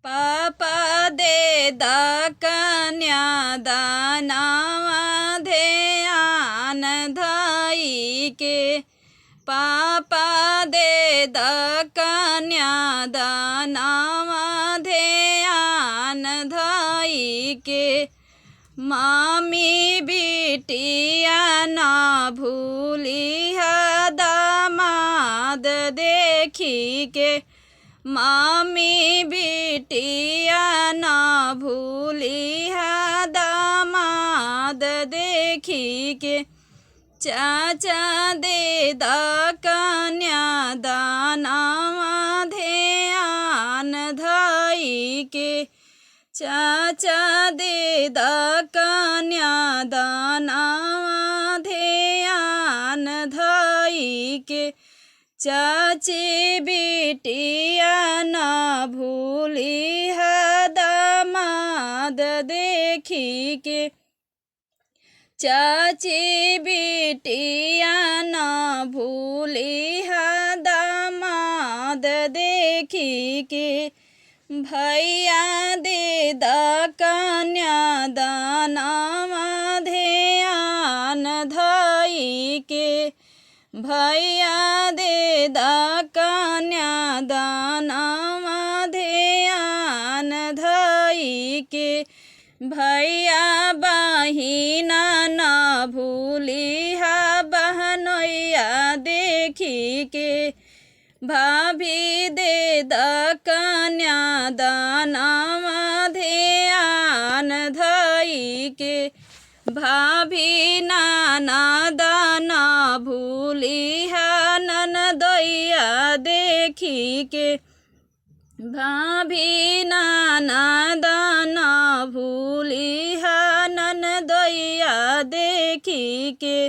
पापा दे द कन्या दानावा ध्यान धई के। पापा दे द कन्या दानावा ध्यान धई के। मामी बिटिया ना भूली दामाद देखी के। मामी बिटिया ना भूली दामाद देखी के। चाचा दे द कन्या दानावा ध्यान धई के। चाचा दे द कन्या दानावा ध्यान धई के। चाची बिटिया ना भूली दामाद देखी के। चाची बिटिया ना भूली दामाद देखी के। भैया दे द कन्या दानावा ध्यान धई के। भैया दे द कन्या दानावा ध्यान धई के। भैया बहिना ना भूली बहनोइया देखी के। भाभी दे द कन्या दानावा ध्यान धई के। भाभी नाना दाना भूली ननदोइया देखी के। भाभी नाना दाना भूली ननदोइया देखी के।